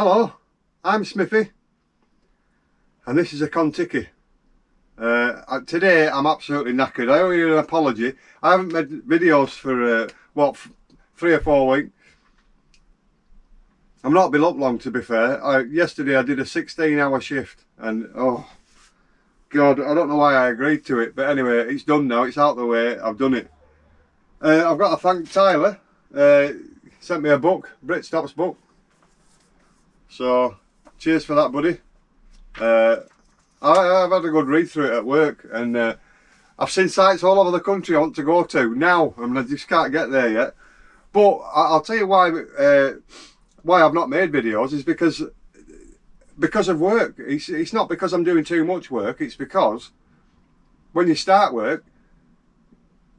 Hello, I'm Smithy, and this is a Kontiki. Today I'm absolutely knackered. I owe you an apology. I haven't made videos for, 3 or 4 weeks. I'm not been up long, to be fair. Yesterday I did a 16-hour shift, and oh God, I don't know why I agreed to it, but anyway, it's done now, it's out the way, I've done it. I've got to thank Tyler, sent me a book, Britstop's book. So, cheers for that, buddy. I've had a good read through it at work, and I've seen sites all over the country I want to go to now, and I just can't get there yet. But I'll tell you why I've not made videos is because of work. It's not because I'm doing too much work, it's because when you start work,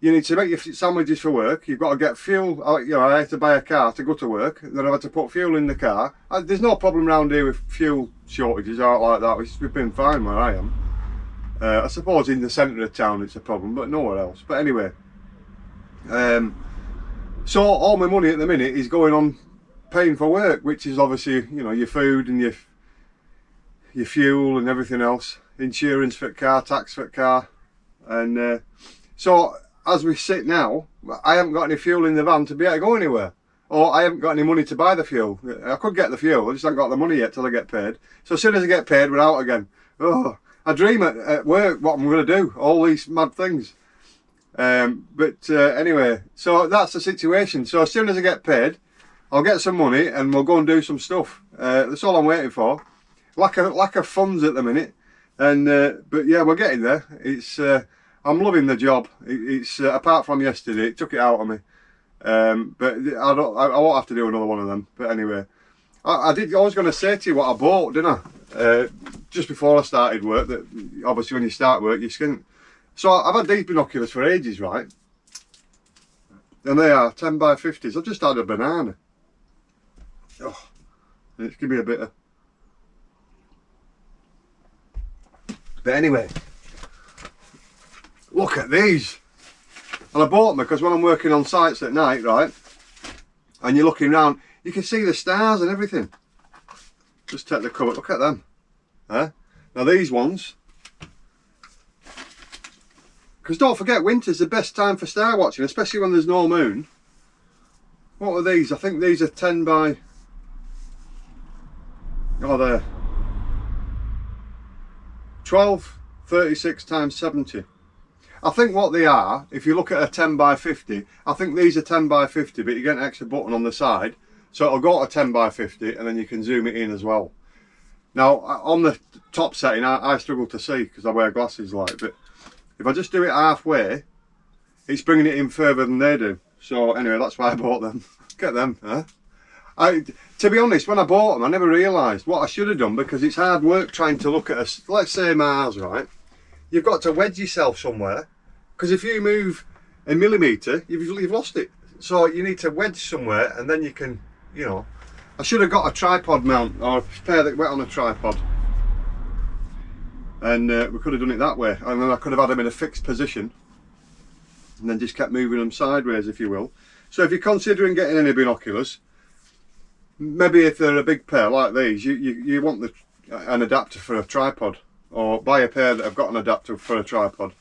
you need to make your sandwiches for work. You've got to get fuel. You know, I had to buy a car to go to work. Then I had to put fuel in the car. There's no problem around here with fuel shortages or like that. We've been fine where I am. I suppose in the centre of town it's a problem, but nowhere else. But anyway, so all my money at the minute is going on paying for work, which is obviously, you know, your food and your fuel and everything else, insurance for the car, tax for the car, and so. As we sit now, I haven't got any fuel in the van to be able to go anywhere. Or I haven't got any money to buy the fuel. I could get the fuel, I just haven't got the money yet till I get paid. So as soon as I get paid, we're out again. Oh, I dream at work what I'm going to do, all these mad things. Anyway, so that's the situation. So as soon as I get paid, I'll get some money and we'll go and do some stuff. That's all I'm waiting for. Lack of funds at the minute. And but yeah, we're getting there. It's I'm loving the job. It's apart from yesterday, it took it out of me. But I won't have to do another one of them. But anyway, I was going to say to you what I bought, didn't I? Just before I started work. That obviously when you start work, you skin. So I've had these binoculars for ages, right? And they are 10 by 50s. I've just had a banana. Oh, it's gonna be a bit of. But anyway. Look at these, and I bought them because when I'm working on sites at night, right, and you're looking around, you can see the stars and everything. Just take the cover, look at them. Now these ones, because don't forget, winter's the best time for star watching, especially when there's no moon. What are these? I think these are 10 by, oh, they're 12, 36 times 70. I think what they are, if you look at a 10 by 50, I think these are 10 by 50, but you get an extra button on the side, so it'll go to 10 by 50, and then you can zoom it in as well. Now, on the top setting, I struggle to see because I wear glasses, like, but if I just do it halfway, it's bringing it in further than they do. So anyway, that's why I bought them. Get them, huh? To be honest, when I bought them, I never realised what I should have done, because it's hard work trying to look at let's say Mars, right? You've got to wedge yourself somewhere. Because if you move a millimetre, you've lost it. So you need to wedge somewhere, and then you can, you know. I should have got a tripod mount, or a pair that went on a tripod. And we could have done it that way. And then I could have had them in a fixed position. And then just kept moving them sideways, if you will. So if you're considering getting any binoculars, maybe if they're a big pair like these, you want an adapter for a tripod. Or buy a pair that have got an adapter for a tripod.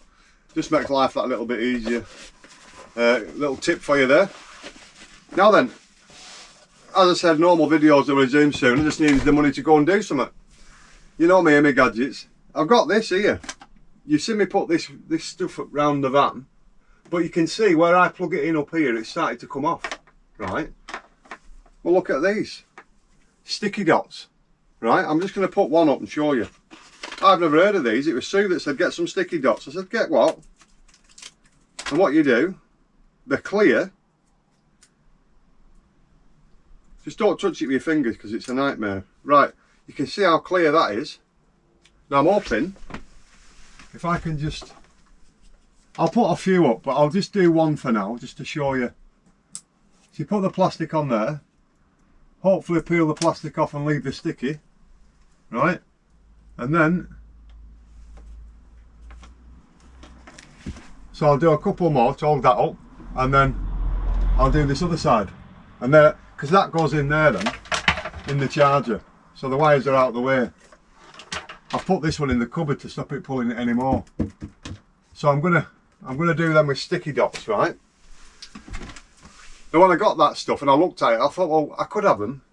Just makes life that little bit easier. Little tip for you there. Now then, as I said, normal videos will resume soon. I just need the money to go and do something. You know me and my gadgets. I've got this here. You see me put this stuff around the van, but you can see where I plug it in up here, it's started to come off, right? Well, look at these sticky dots, right? I'm just going to put one up and show you. I've never heard of these. It was Sue that said get some sticky dots. I said get what? And what you do, they're clear. Just don't touch it with your fingers because it's a nightmare. Right, you can see how clear that is. Now I'm hoping if I can just, I'll put a few up, but I'll just do one for now just to show you. So you put the plastic on there, hopefully peel the plastic off and leave the sticky, right? And then, so I'll do a couple more to hold that up, and then I'll do this other side, and there, because that goes in there then, in the charger. so the wires are out of the way. I've put this one in the cupboard to stop it pulling it anymore. So I'm gonna do them with sticky dots, right? Now when I got that stuff and I looked at it, I thought, well, I could have them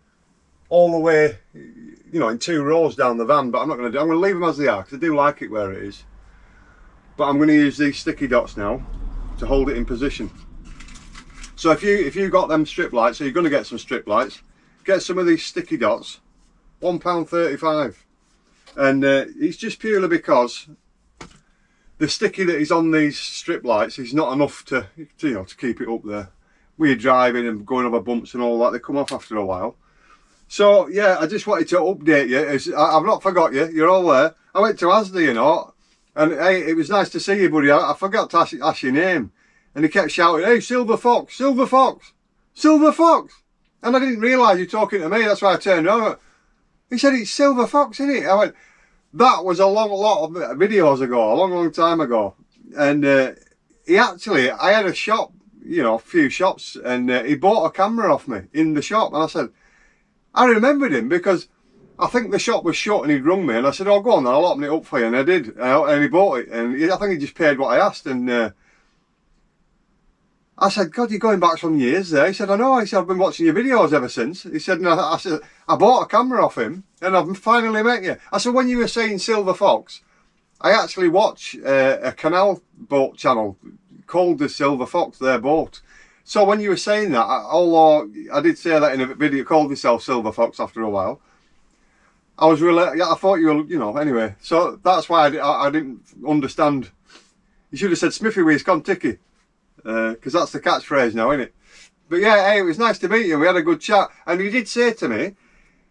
all the way, you know, in 2 rows down the van, but I'm not going to do. I'm going to leave them as they are because I do like it where it is. But I'm going to use these sticky dots now to hold it in position. So if you got them strip lights, so you're going to get some strip lights, get some of these sticky dots, £1.35, and it's just purely because the sticky that is on these strip lights is not enough to you know, to keep it up there. We're driving and going over bumps and all that, they come off after a while. So yeah, I just wanted to update you. I've not forgot you, you're all there. I went to Asda, you know, and hey, it was nice to see you, buddy. I forgot to ask your name. And he kept shouting, hey, Silver Fox, Silver Fox, Silver Fox. And I didn't realise you were talking to me, that's why I turned around. He said, it's Silver Fox, isn't it? I went, that was a lot of videos ago, a long time ago. And I had a shop, you know, a few shops, and he bought a camera off me in the shop. And I said, I remembered him because I think the shop was shut and he'd rung me. And I said, oh, go on then, I'll open it up for you. And I did. And he bought it. And I think he just paid what I asked. And I said, God, you're going back some years there. He said, I know. He said, I've been watching your videos ever since. He said, no. I said, I bought a camera off him and I've finally met you. I said, when you were saying Silver Fox, I actually watch a canal boat channel called the Silver Fox, their boat. So when you were saying that, although I did say that in a video, called myself Silver Fox after a while, I was really, yeah, I thought you were, you know, anyway. So that's why I didn't understand. You should have said SMITHY'S Kontiki. Because that's the catchphrase now, isn't it? But yeah, hey, it was nice to meet you. We had a good chat, and you did say to me,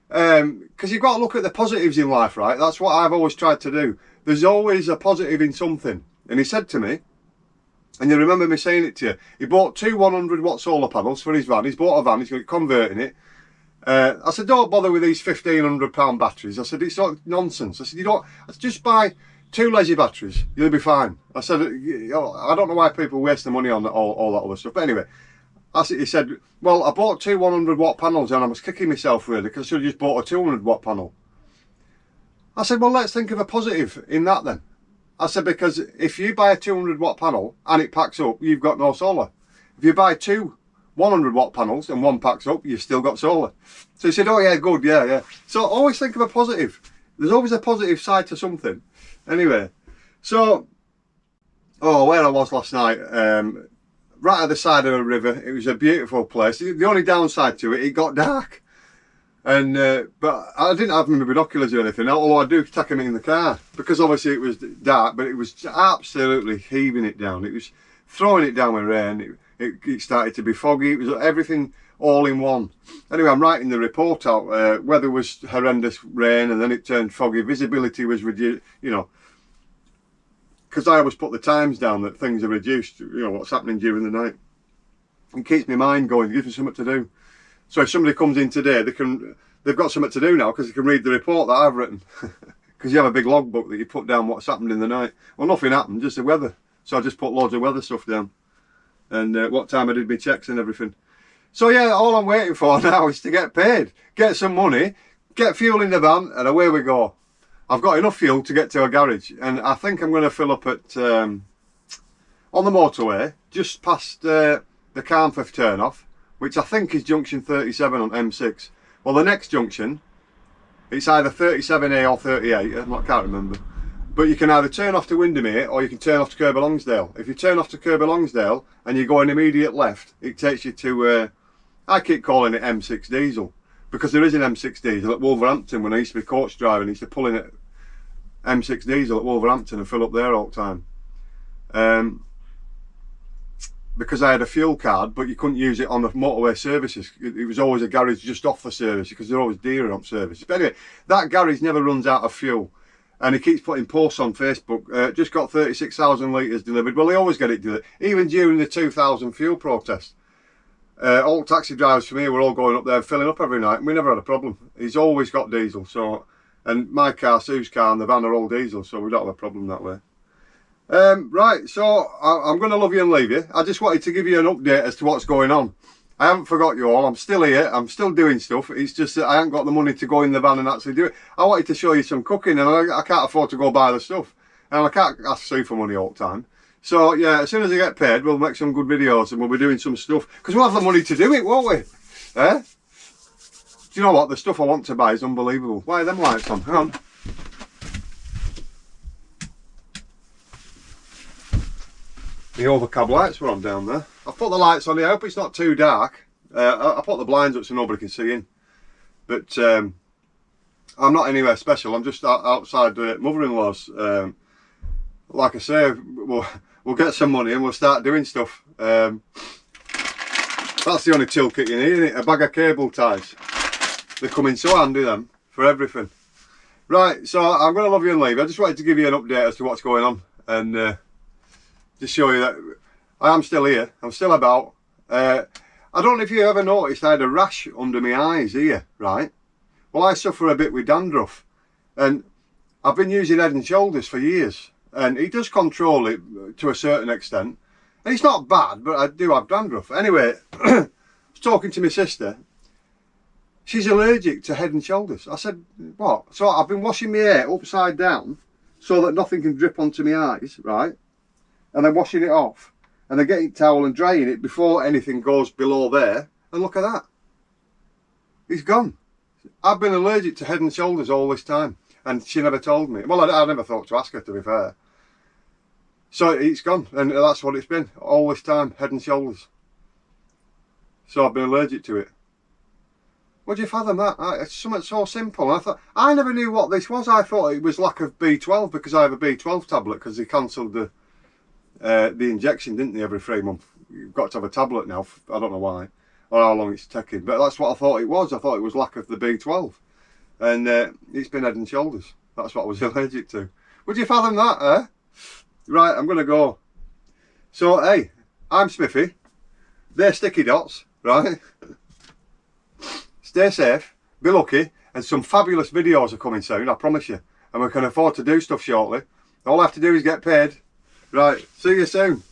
because you've got to look at the positives in life, right? That's what I've always tried to do. There's always a positive in something. And he said to me, and you remember me saying it to you, he bought 2 100-watt solar panels for his van. He's bought a van, he's converting it. I said, don't bother with these £1,500 batteries. I said, it's not nonsense. I said, I said, just buy 2 lazy batteries, you'll be fine. I said, I don't know why people waste the money on all that other stuff. But anyway, he said, well, I bought 2 100-watt panels and I was kicking myself really because I should have just bought a 200-watt panel. I said, well, let's think of a positive in that then. I said, because if you buy a 200-watt panel and it packs up, you've got no solar. If you buy 2 100-watt panels and one packs up, you've still got solar. So he said, oh yeah, good, yeah. So always think of a positive. There's always a positive side to something. Anyway, so, where I was last night, right at the side of a river. It was a beautiful place. The only downside to it, it got dark. And but I didn't have my binoculars or anything, although I do take them in the car. Because obviously it was dark, but it was absolutely heaving it down. It was throwing it down with rain. It started to be foggy. It was everything all in one. Anyway, I'm writing the report out. Weather was horrendous, rain, and then it turned foggy. Visibility was reduced, you know. Because I always put the times down that things are reduced, you know, what's happening during the night. It keeps my mind going, it gives me something to do. So if somebody comes in today, they've got something to do now because they can read the report that I've written. Because you have a big logbook that you put down what's happened in the night. Well, nothing happened, just the weather. So I just put loads of weather stuff down. And what time I did my checks and everything. So yeah, all I'm waiting for now is to get paid. Get some money, get fuel in the van, and away we go. I've got enough fuel to get to a garage, and I think I'm going to fill up at on the motorway just past the Carnforth turn-off, which I think is junction 37 on M6. Well, the next junction, it's either 37A or 38, I can't remember. But you can either turn off to Windermere or you can turn off to Kirby Longsdale. If you turn off to Kirby Longsdale and you go an immediate left, it takes you to, I keep calling it M6 diesel, because there is an M6 diesel at Wolverhampton. When I used to be coach driving, I used to pull in at M6 diesel at Wolverhampton and fill up there all the time. Because I had a fuel card, but you couldn't use it on the motorway services. It was always a garage just off the service because they're always dearer on services. But anyway, that garage never runs out of fuel. And he keeps putting posts on Facebook, just got 36,000 litres delivered. Well, they always get it delivered, even during the 2000 fuel protest. All taxi drivers for me were all going up there filling up every night, and we never had a problem. He's always got diesel, so, and my car, Sue's car and the van are all diesel, so we don't have a problem that way. Right, so I'm going to love you and leave you. I just wanted to give you an update as to what's going on. I haven't forgot you all. I'm still here. I'm still doing stuff. It's just that I haven't got the money to go in the van and actually do it. I wanted to show you some cooking, and I can't afford to go buy the stuff. And I can't ask Sue for money all the time. So yeah, as soon as I get paid, we'll make some good videos and we'll be doing some stuff. Because we'll have the money to do it, won't we? Eh? Do you know what? The stuff I want to buy is unbelievable. Why are them lights on? Hang on. The overcab lights were on down there. I've put the lights on here. I hope it's not too dark. I put the blinds up so nobody can see in. But I'm not anywhere special. I'm just outside mother-in-law's. Like I say, we'll get some money and we'll start doing stuff. That's the only toolkit you need, isn't it? A bag of cable ties. They come in so handy, them, for everything. Right, so I'm going to love you and leave. I just wanted to give you an update as to what's going on. And just show you that I am still here. I'm still about. I don't know if you ever noticed I had a rash under my eyes here, right? Well, I suffer a bit with dandruff. And I've been using Head and Shoulders for years. And it does control it to a certain extent. And it's not bad, but I do have dandruff. Anyway, I was talking to my sister. She's allergic to Head and Shoulders. I said, what? So I've been washing my hair upside down so that nothing can drip onto my eyes, right? And then washing it off. And then getting a towel and drying it before anything goes below there. And look at that. It's gone. I've been allergic to Head and Shoulders all this time. And she never told me. Well, I never thought to ask her, to be fair. So it's gone. And that's what it's been all this time. Head and Shoulders. So I've been allergic to it. Would you fathom that? It's something so simple. I never knew what this was. I thought it was lack of B12 because I have a B12 tablet because they cancelled the injection, didn't they, every 3 months. You've got to have a tablet now. I don't know why or how long it's taking, but that's what I thought it was. I thought it was lack of the B12, and it's been Head and Shoulders. That's what I was allergic to. Would you fathom that, eh? Right, I'm gonna go. So hey, I'm Smithy. They're Sticky Dots, right? Stay safe, be lucky, and some fabulous videos are coming soon, I promise you. And we can afford to do stuff shortly. All I have to do is get paid. Right, see you soon.